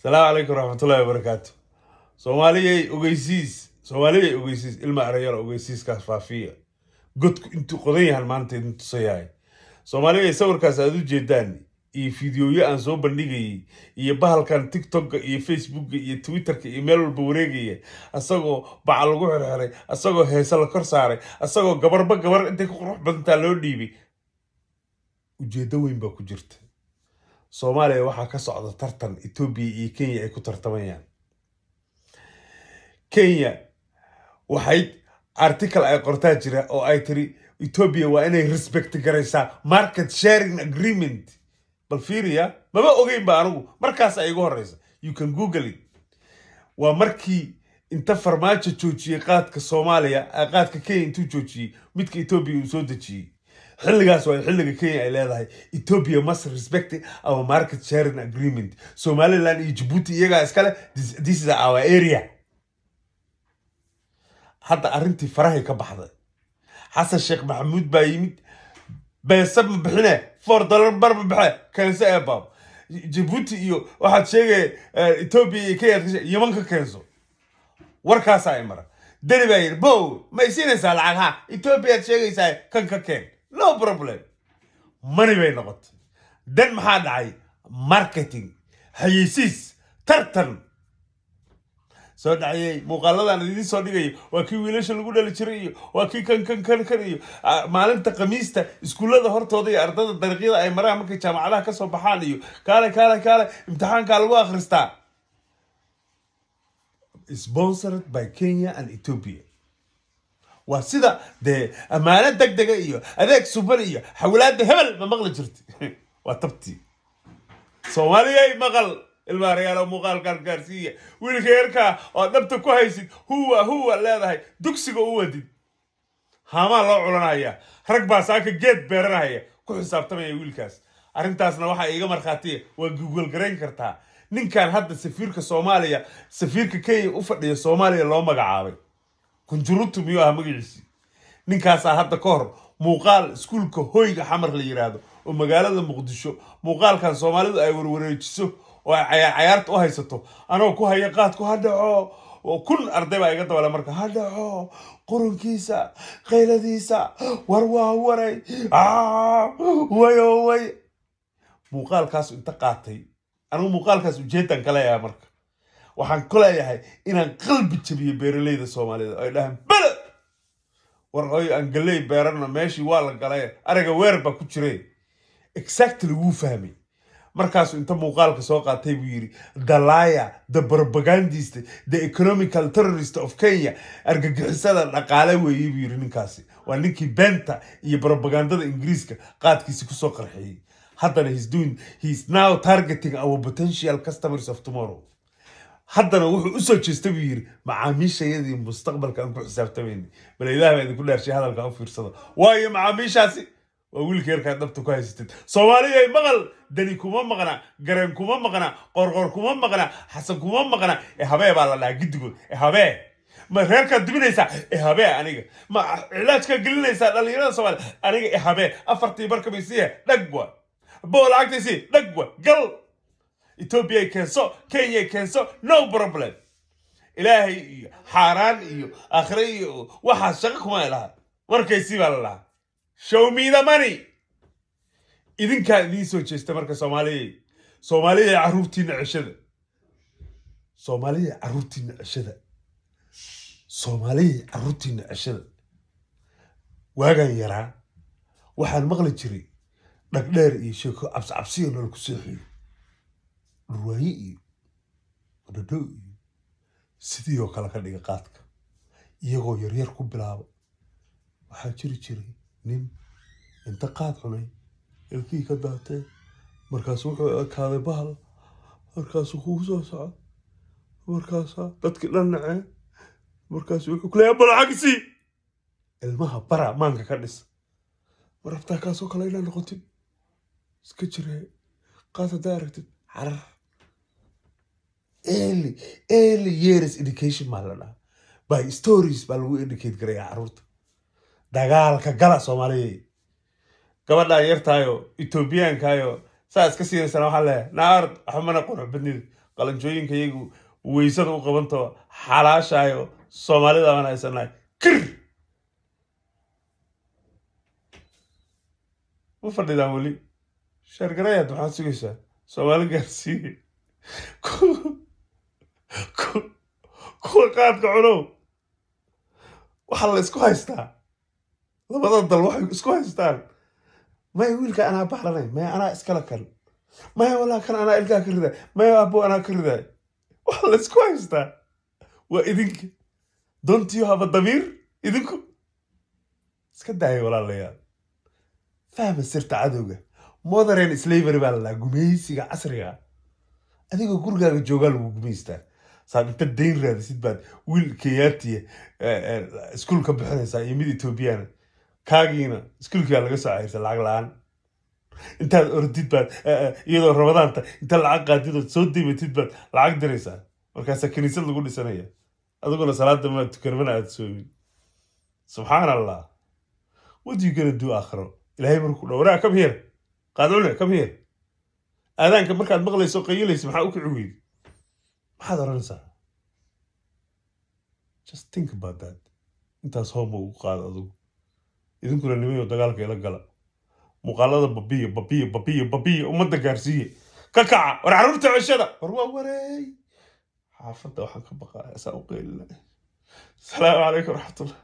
السلام عليكم ورحمة الله وبركاته. Soomaaliya ogeysiis ilma arayal ogeysiis kaas faafiya. Godku intuu qodan yahay maanta idin tusayahay. Soomaaliya sawirkaas aad u jeedaan iyo fiidiyoyo aan soo bandhigayay iyo bahalkan TikTok iyo Facebook iyo Twitter iyo meel walba wareegaya asagoo bacal lagu xirxiray asagoo heesa la kor saaray asagoo gabar intay ku qurux badantaa loo dhiibay ujeedo weyn baa ku jirta. Soomaaliya waxaa ka socda tartan Ethiopia iyo Kenya ay ku tartamayaan. Kenya waxay article ay qortaa jira oo ay tiri Ethiopia waa inay respect garaysaa market sharing agreement. Bal fiiriya maba ogeyn ba anigu markaas ay igu horeysa. You can google it. Waa markii inta farmaajo joojiyay qaadka Soomaaliya qaadka Kenya intuu joojiyay midka Ethiopia uu soo dejiyay. xilligaas waa xilliga Kenya ay leedahay Ethiopia must respect our market sharing agreement. Somaliland iyo Djibouti iyaga iskale this is our area. hadda arintii farahay ka baxday. Xasan Sheekh Maxamuud baa yimid beesab ma bixine $4 bar ma bixe keenso ee baab. Djibouti iyo waxaad sheegay Ethiopia iyo Kenya Yemen ka keenso. warkaas ay mara. dani baa yiri bow ma isinaysaa lacag ha Ethiopia sheegaysaa kan ka keen. No problem. Money bay noqotay. Dan maxaa dhacay? Marketing, hay'isiis, tartan. soo dhacay muuqaaladan idin soo dhigay waa kii wiilasha lagu dhali jiray iyo waa kii kan iyo maalinta Khamiista iskuulada hortooda iyo ardada dariiqyada ay maraan markay jaamacadaha ka soo baxaan iyo kaale imtixaanka lagu akhristaa. Sponsored by Kenya and Ethiopia. waa sida de amaanad degdega iyo adeeg suban iyo xawlaad hebel ma maqli jirtay. waa tabti Soomaaliya maqal ilmaariyaal muuqaal gaarsiiya wiilka yarka oo dhabta ku haysid huwa leedahay dugsiga u wadid hama loo culanaya rag baa saaka geed beeranaya ku xisaabtamaya wiilkaas. arintaasna waxa iiga marxaatiye waa Google gareyn kartaa. ninkan hadda safiirka Soomaaliya safiirka Kenya u fadhiya Soomaaliya loo magacaabay kunjurutu miyuu ah magaciisi. ninkaas hadda ka hor muuqaal iskuulka hoyga xamar la yiraahdo oo magaalada Muqdisho muuqaalkan Soomaalidu ay warwareejiso oo ay ciyaarta u haysato anoo ku haya qaad ku hadhaco oo kun arday baa iga dabala marka hadhaco qurunkiisa qayladiisa waray way muuqaalkaas inta qaatay anu muuqaalkaas ujeedan kale ayaa marka waxaan ku leeyahay inaan qalbi jabiyo beeraleyda Soomaalida ay dhahan bal war ay aan galay beerana meeshii waa la galay araga weer ba ku jiray exactly wuu fahmay. markaas inta muuqaalka soo qaatay buu yiri the liar, the propagandist, the economical terrorist of Kenya argagixisada dhaqaale weeyay buu yiri ninkaasi. waa ninkii beenta iyo propagandada Ingiriiska qaadkiisa ku soo qarxiyay. haddana he's now targeting our potential customers of tomorrow. haddana wuxuu u soo jeestay buu yiri macaamiishayadii mustaqbalka aan ku xisaabtamayna. bal Ilaahay baa idinku dhaarshay hadalka u fiirsada. waayo macaamiishaasi waa wiilka yarka dhabta ku haysatid. Soomaaliya maqal dani kuma maqna garan kuma maqna qorqor kuma maqna xasan kuma maqna habee baa la dhahay gidigood habee ma reerka dibinaysa habee aniga ma cilaajka gelinaysa dhalinyarada Soomaaliya aniga habee afartii barka bisiya dhagwa bool agtisi dhagwa gal Ethiopia keenso Kenya keenso no problem. ilaahay iyo xaraan iyo aakhira iyo waxa shaqo kuma ilaha warkaysi baa la lahaa. Show me the money. idinka idin soo jeesta marka Soomaaliya caruurtiina cishada. Soomaaliya caruurtiina cishada. waagan yaraa waxaan maqli jiray dhagdheer iyo sheeko cabsi nolol ku seexiyo ruwaayi iyo dhadhow iyo sidii oo kale ka dhiga qaadka iyagoo yaryar ku bilaabo. waxaa jiri jiray nin inta qaad cunay ilkii ka daatay markaas wuxuu kaaday bahal markaas uu soo socdo markaas dadkii dhan nacay markaas wuxuu ku leeyahay balacagsi ilmaha bara maanka ka dhis marafta ka soo kale inaan noqotay iska jiray qaad daaragtid carar. early years education malana by stories baa lagu educate garaya caruurta. dagaalka gala Soomaaliya gabadha yartaayo Ethiopian kaayo saas ka siinaysan waxa leeyahay naar xamana qurux badnid qalanjooyinka iyagu weysada u qabanto xalaashaayo soomaalida aan haysanahay kir ma fadhidaan weli sheergarayaad waxaad sugaysaa soomaali gaarsiiye kuwa qaadka cunow waxaa la isku haystaa labada dal waxay isku haystaan maya wiilka anaa baxlanay maya anaa iskala kan maya walaa kan anaa ilkaha ka ridaay maya abo anaa ka ridaay waxaa la isku haystaa waa idinka don't you have a damiir idinku iska daaya walaalayaal fahma sirta cadowga modern slavery baa la gumaysiga casriga adigoo gurigaaga joogaa lagu gumaystaa saad inta dayn raadisid baad wiil kenyaatiya iskuulka bixinaysaa iyo mid etoobiyana kaagiina iskuulkiyaa laga soo cayrsa lacag la-aan intaad ordid baad iyadoo rabadaanta inta lacag qaadidood soo daymatid baad lacag diraysaa markaasaa kiniisad lagu dhisanaya adiguna salaada maa tukanmana aad soomin subxaan allah what you gonna do aakhiro ilaahay markuu dhowraa come here qaadcune come here aadaanka markaad maqlayso qayilayso maxaa u kici weydi maxaad oranaysaa just think about that intaas hooma ugu qaado adigu idinkuna nimayo dagaalka ila gala muuqaalada babiya ummadda gaarsiiye ka kaca war carruurta ceshada war waa wareey xaafadda waxaan ka baqaaya saa u qeylina asalaamu calaykum waraxmatullah